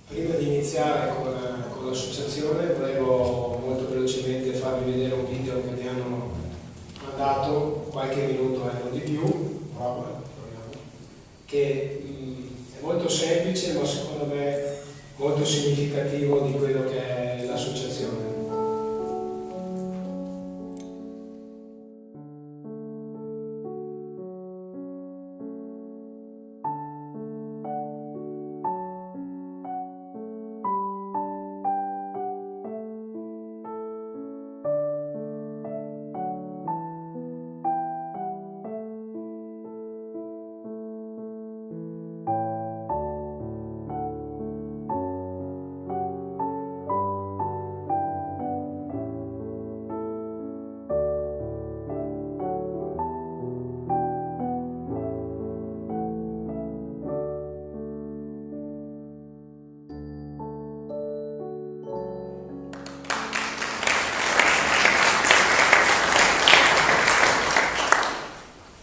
Prima di iniziare con l'associazione volevo molto velocemente farvi vedere un video che mi hanno mandato qualche minuto e non di più, che è molto semplice ma secondo me molto significativo di quello che è l'associazione.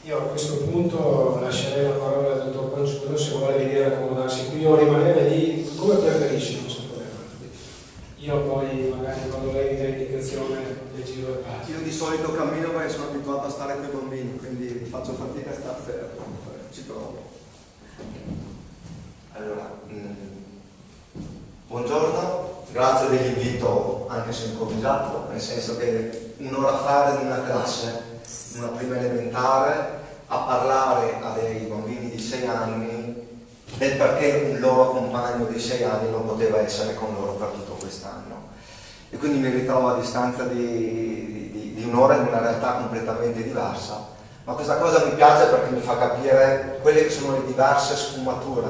Io a questo punto lascerei la parola al dottor Panciullo se vuole venire a accomodarsi qui o rimanere lì, come preferisci, non so problema. Io poi magari quando lei mi dà indicazione le giro il passo. Io di solito cammino perché sono abituato a stare con i bambini, quindi faccio fatica a stare fermo, ci provo. Allora, buongiorno, grazie dell'invito anche se improvvisato, nel senso che un'ora fa in una classe, in una prima elementare, a parlare a dei bambini di 6 anni del perché un loro compagno di 6 anni non poteva essere con loro per tutto quest'anno. E quindi mi ritrovo a distanza di un'ora in una realtà completamente diversa, ma questa cosa mi piace perché mi fa capire quelle che sono le diverse sfumature,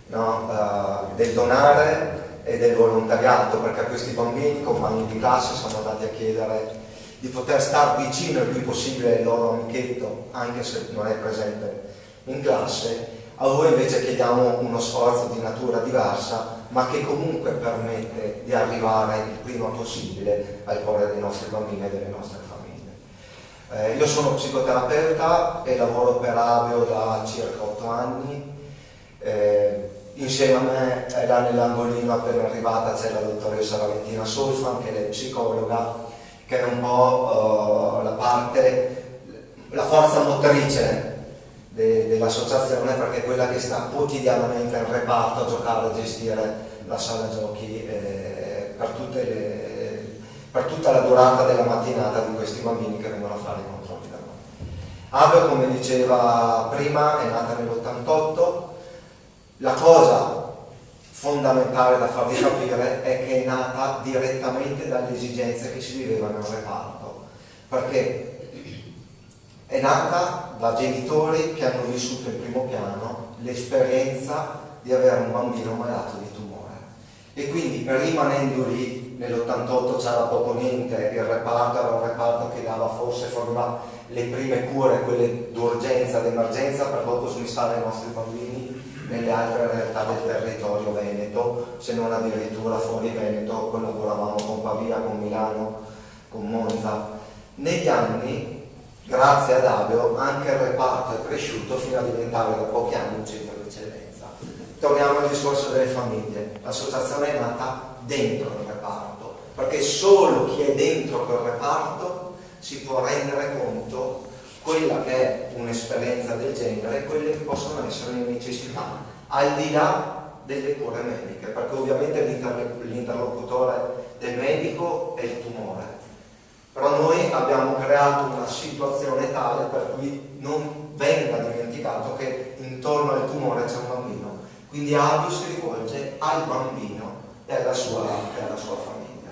no? Del donare e del volontariato, perché a questi bambini, compagni di classe, siamo andati a chiedere di poter stare vicino il più possibile al loro amichetto, anche se non è presente in classe. A voi invece chiediamo uno sforzo di natura diversa, ma che comunque permette di arrivare il prima possibile al cuore dei nostri bambini e delle nostre famiglie. Io sono psicoterapeuta e lavoro per Abeo da circa 8 anni. Insieme a me, là nell'angolino appena arrivata, c'è la dottoressa Valentina Solfan, che è psicologa, che è un po' la forza motrice dell'associazione, perché è quella che sta quotidianamente in reparto a giocare, a gestire la sala giochi per tutta la durata della mattinata di questi bambini che vengono a fare i controlli da noi. Abeo, come diceva prima, è nata nell'88. La cosa fondamentale da farvi capire è che è nata direttamente dalle esigenze che si vivevano nel reparto, perché è nata da genitori che hanno vissuto in primo piano l'esperienza di avere un bambino malato di tumore, e quindi rimanendo lì nell'88 c'era poco niente, il reparto era un reparto che dava forse forniva le prime cure, quelle d'urgenza, d'emergenza, per dopo smistare i nostri bambini nelle altre realtà del territorio veneto, se non addirittura fuori Veneto. Collaboravamo con Pavia, con Milano, con Monza. Negli anni, grazie ad Abeo, anche il reparto è cresciuto fino a diventare da pochi anni un centro di eccellenza. Torniamo al discorso delle famiglie. L'associazione è nata dentro il reparto, perché solo chi è dentro quel reparto si può rendere conto quella che è un'esperienza del genere e quelle che possono essere le necessità, al di là delle cure mediche, perché ovviamente l'interlocutore del medico è il tumore, però noi abbiamo creato una situazione tale per cui non venga dimenticato che intorno al tumore c'è un bambino, quindi Abeo si rivolge al bambino e alla sua famiglia.